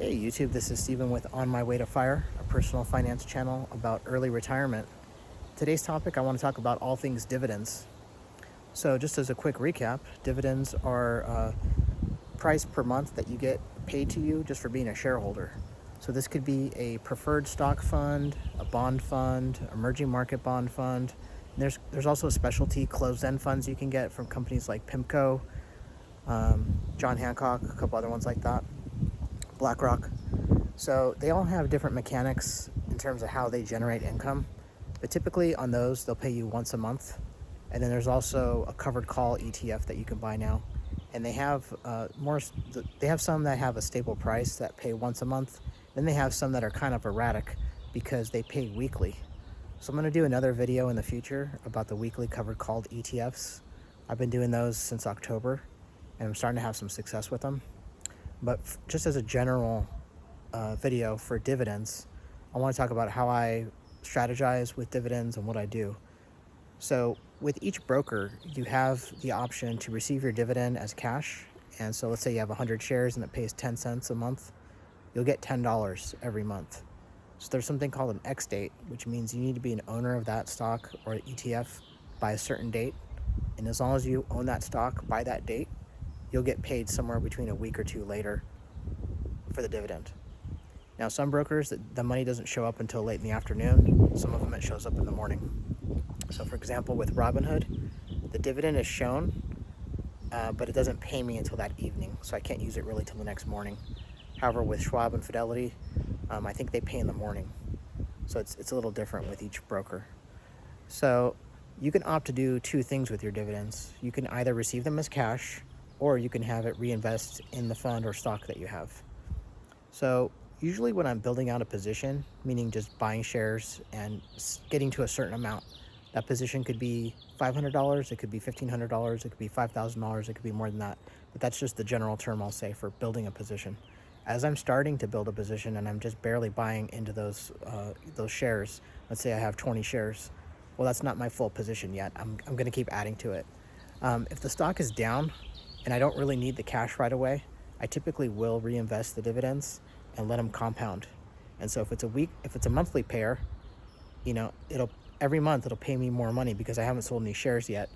Hey YouTube, this is Steven with On My Way to Fire, a personal finance channel about early retirement. Today's topic, I want to talk about all things dividends. So just as a quick recap, dividends are price per month that you get paid to you just for being a shareholder. So this could be a preferred stock fund, a bond fund, emerging market bond fund. And there's also specialty closed-end funds you can get from companies like PIMCO, John Hancock, a couple other ones like that, BlackRock. So they all have different mechanics in terms of how they generate income. But typically on those, they'll pay you once a month. And then there's also a covered call ETF that you can buy now. And they have they have some that have a stable price that pay once a month. Then they have some that are kind of erratic because they pay weekly. So I'm going to do another video in the future about the weekly covered called ETFs. I've been doing those since October and I'm starting to have some success with them. But just as a general video for dividends, I want to talk about how I strategize with dividends and what I do. So with each broker, you have the option to receive your dividend as cash. And so let's say you have 100 shares and it pays 10 cents a month. You'll get $10 every month. So there's something called an X date, which means you need to be an owner of that stock or ETF by a certain date. And as long as you own that stock by that date, you'll get paid somewhere between a week or two later for the dividend. Now, some brokers, the money doesn't show up until late in the afternoon. Some of them, it shows up in the morning. So for example, with Robinhood, the dividend is shown, but it doesn't pay me until that evening. So I can't use it really till the next morning. However, with Schwab and Fidelity, I think they pay in the morning. So it's a little different with each broker. So you can opt to do two things with your dividends. You can either receive them as cash, or you can have it reinvest in the fund or stock that you have. So usually when I'm building out a position, meaning just buying shares and getting to a certain amount, that position could be $500, it could be $1,500, it could be $5,000, it could be more than that. But that's just the general term I'll say for building a position. As I'm starting to build a position and I'm just barely buying into those shares, let's say I have 20 shares, well, that's not my full position yet. I'm going to keep adding to it. If the stock is down and I don't really need the cash right away, I typically will reinvest the dividends and let them compound. And so if it's a monthly payer, every month it'll pay me more money because I haven't sold any shares yet,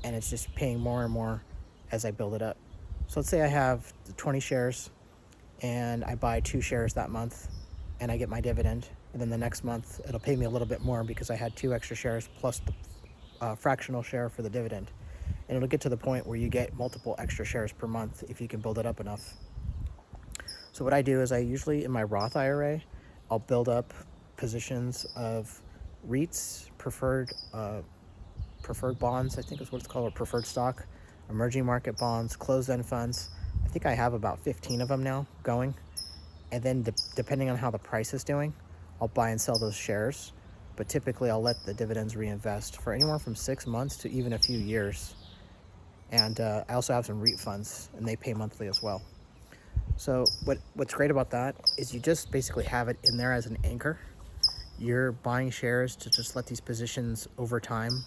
and it's just paying more and more as I build it up. So let's say I have 20 shares and I buy 2 shares that month and I get my dividend, and then the next month it'll pay me a little bit more because I had 2 extra shares plus the fractional share for the dividend. And it'll get to the point where you get multiple extra shares per month if you can build it up enough. So what I do is I usually, in my Roth IRA, I'll build up positions of REITs, preferred bonds, I think is what it's called, or preferred stock, emerging market bonds, closed-end funds. I think I have about 15 of them now going. And then depending on how the price is doing, I'll buy and sell those shares. But typically I'll let the dividends reinvest for anywhere from 6 months to even a few years. And I also have some REIT funds, and they pay monthly as well. So what's great about that is you just basically have it in there as an anchor. You're buying shares to just let these positions over time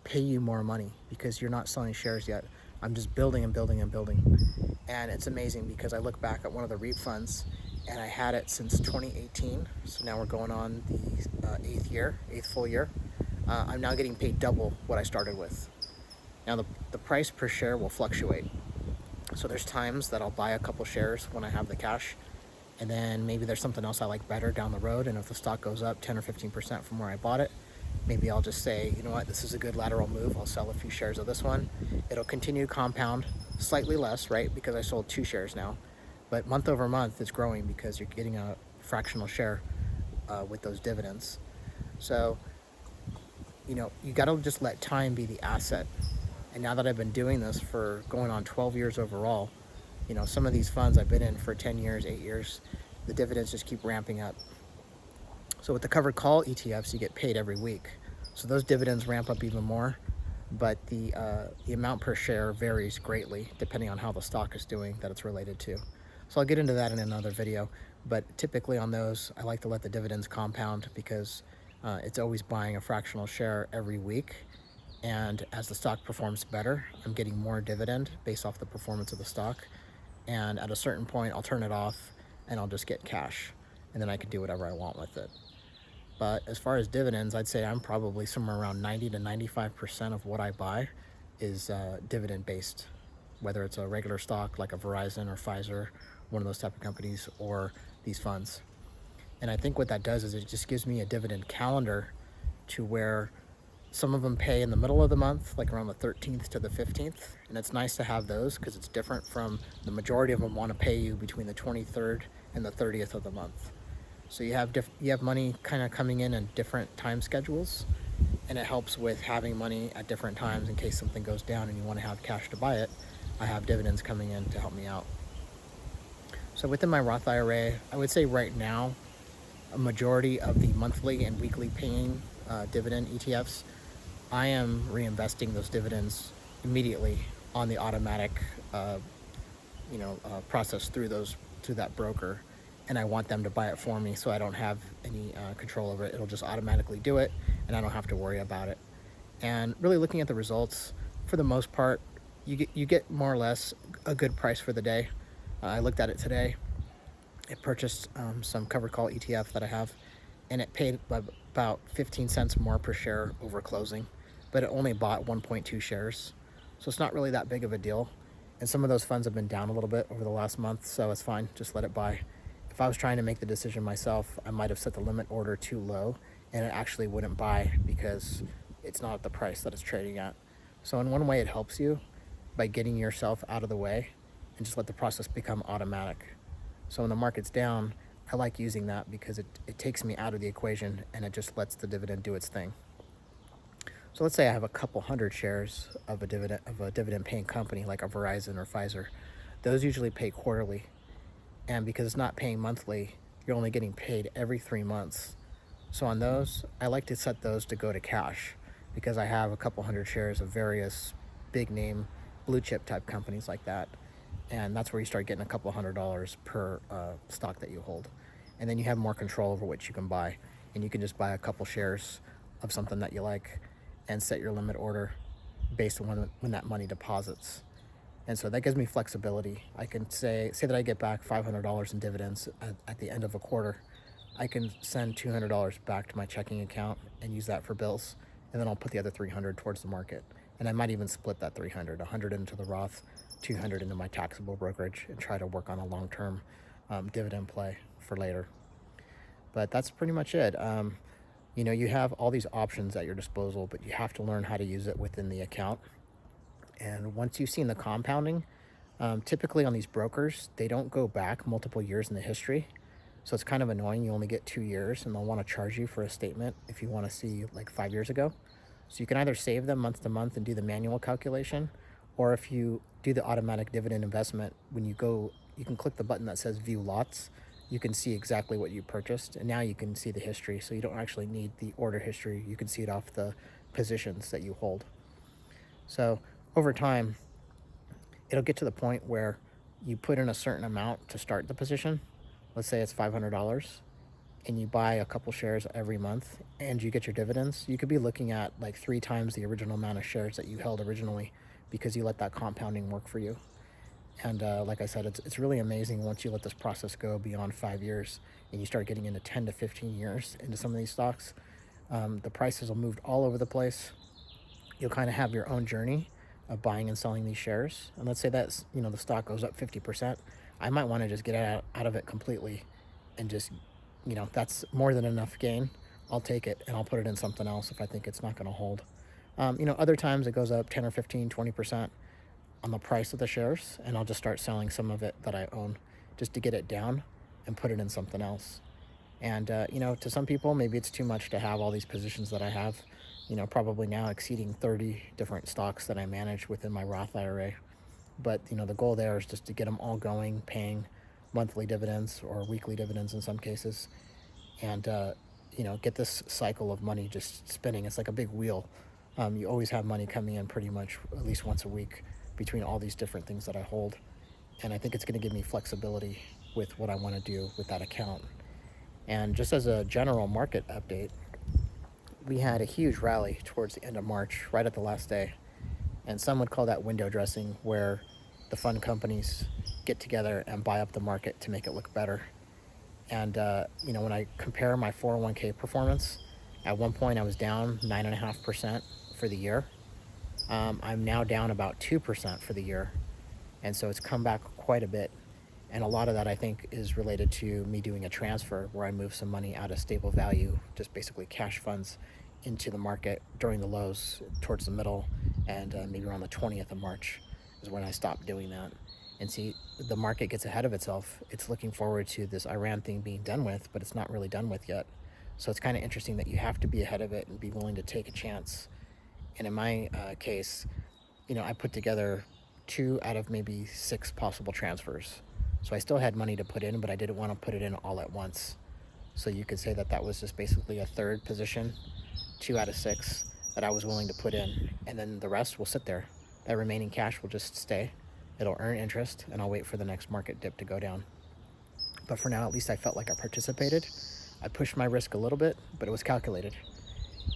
pay you more money because you're not selling shares yet. I'm just building and building and building. And it's amazing because I look back at one of the REIT funds and I had it since 2018. So now we're going on the eighth full year. I'm now getting paid double what I started with. Now the price per share will fluctuate. So there's times that I'll buy a couple shares when I have the cash, and then maybe there's something else I like better down the road, and if the stock goes up 10 or 15% from where I bought it, maybe I'll just say, you know what, this is a good lateral move, I'll sell a few shares of this one. It'll continue to compound, slightly less, right, because I sold 2 shares now, but month over month it's growing because you're getting a fractional share with those dividends. So, you gotta just let time be the asset. And now that I've been doing this for going on 12 years overall, some of these funds I've been in for 10 years, 8 years, the dividends just keep ramping up. So with the covered call ETFs, you get paid every week. So those dividends ramp up even more, but the amount per share varies greatly depending on how the stock is doing that it's related to. So I'll get into that in another video, but typically on those, I like to let the dividends compound because it's always buying a fractional share every week. And as the stock performs better, I'm getting more dividend based off the performance of the stock. And at a certain point, I'll turn it off and I'll just get cash, and then I can do whatever I want with it. But as far as dividends, I'd say I'm probably somewhere around 90 to 95% of what I buy is dividend based, whether it's a regular stock like a Verizon or Pfizer, one of those type of companies, or these funds. And I think what that does is it just gives me a dividend calendar to where some of them pay in the middle of the month, like around the 13th to the 15th. And it's nice to have those because it's different from the majority of them want to pay you between the 23rd and the 30th of the month. So you have money kind of coming in different time schedules, and it helps with having money at different times in case something goes down and you want to have cash to buy it. I have dividends coming in to help me out. So within my Roth IRA, I would say right now, a majority of the monthly and weekly paying dividend ETFs, I am reinvesting those dividends immediately on the automatic process through that broker, and I want them to buy it for me so I don't have any control over it. It'll just automatically do it, and I don't have to worry about it. And really looking at the results, for the most part, you get more or less a good price for the day. I looked at it today. I purchased some covered call ETF that I have, and it paid about 15 cents more per share over closing, but it only bought 1.2 shares. So it's not really that big of a deal. And some of those funds have been down a little bit over the last month, so it's fine. Just let it buy. If I was trying to make the decision myself, I might have set the limit order too low, and it actually wouldn't buy because it's not at the price that it's trading at. So in one way, it helps you by getting yourself out of the way and just let the process become automatic. So when the market's down, I like using that because it takes me out of the equation and it just lets the dividend do its thing. So let's say I have a couple hundred shares of a dividend paying company like a Verizon or Pfizer. Those usually pay quarterly. And because it's not paying monthly, you're only getting paid every 3 months. So on those, I like to set those to go to cash because I have a couple hundred shares of various big name blue chip type companies like that. And that's where you start getting a couple $100 per stock that you hold. And then you have more control over what you can buy. And you can just buy a couple shares of something that you like and set your limit order based on when that money deposits. And so that gives me flexibility. I can say that I get back $500 in dividends at the end of a quarter. I can send $200 back to my checking account and use that for bills. And then I'll put the other $300 towards the market. And I might even split that $300, $100 into the Roth, $200 into my taxable brokerage, and try to work on a long-term dividend play for later. But that's pretty much it. You have all these options at your disposal, but you have to learn how to use it within the account. And once you've seen the compounding, typically on these brokers, they don't go back multiple years in the history. So it's kind of annoying. You only get 2 years, and they'll want to charge you for a statement if you want to see like 5 years ago. So you can either save them month to month and do the manual calculation, or if you do the automatic dividend investment, when you go, you can click the button that says view lots. You can see exactly what you purchased, and now you can see the history. So you don't actually need the order history. You can see it off the positions that you hold. So over time, it'll get to the point where you put in a certain amount to start the position. Let's say it's $500, and you buy a couple shares every month and you get your dividends. You could be looking at like 3 times the original amount of shares that you held originally because you let that compounding work for you. And like I said, it's really amazing once you let this process go beyond 5 years and you start getting into 10 to 15 years into some of these stocks. The prices will move all over the place. You'll kind of have your own journey of buying and selling these shares. And let's say that the stock goes up 50%. I might want to just get out of it completely and just, that's more than enough gain. I'll take it and I'll put it in something else if I think it's not going to hold. Other times it goes up 10 or 15, 20% on the price of the shares, and I'll just start selling some of it that I own just to get it down and put it in something else. And, to some people, maybe it's too much to have all these positions that I have, probably now exceeding 30 different stocks that I manage within my Roth IRA. But, the goal there is just to get them all going, paying monthly dividends or weekly dividends in some cases, and, get this cycle of money just spinning. It's like a big wheel. You always have money coming in pretty much at least once a week between all these different things that I hold. And I think it's going to give me flexibility with what I want to do with that account. And just as a general market update, we had a huge rally towards the end of March, right at the last day. And some would call that window dressing, where the fund companies get together and buy up the market to make it look better. And when I compare my 401k performance, at one point I was down 9.5% for the year. I'm now down about 2% for the year. And so it's come back quite a bit. And a lot of that, I think, is related to me doing a transfer where I moved some money out of stable value, just basically cash funds, into the market during the lows towards the middle, and maybe around the 20th of March is when I stopped doing that. And see, the market gets ahead of itself. It's looking forward to this Iran thing being done with, but it's not really done with yet. So it's kind of interesting that you have to be ahead of it and be willing to take a chance. And in my case, I put together 2 out of maybe 6 possible transfers. So I still had money to put in, but I didn't want to put it in all at once. So you could say that that was just basically a third position, 2 out of 6 that I was willing to put in. And then the rest will sit there. That remaining cash will just stay. It'll earn interest, and I'll wait for the next market dip to go down. But for now, at least I felt like I participated. I pushed my risk a little bit, but it was calculated.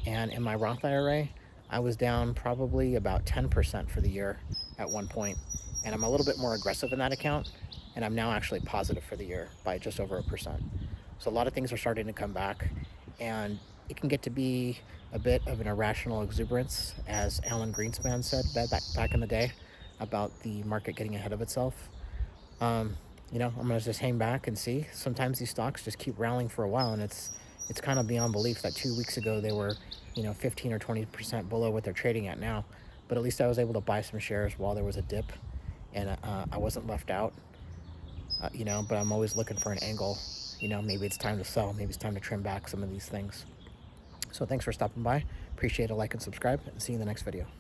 And in my Roth IRA, I was down probably about 10% for the year at one point. And I'm a little bit more aggressive in that account. And I'm now actually positive for the year by just over 1%. So a lot of things are starting to come back. And it can get to be a bit of an irrational exuberance, as Alan Greenspan said back in the day, about the market getting ahead of itself. I'm going to just hang back and see. Sometimes these stocks just keep rallying for a while, and it's kind of beyond belief that 2 weeks ago they were 15 or 20% below what they're trading at now. But at least I was able to buy some shares while there was a dip, and I wasn't left out. But I'm always looking for an angle. Maybe it's time to sell. Maybe it's time to trim back some of these things. So thanks for stopping by. Appreciate a like and subscribe, and see you in the next video.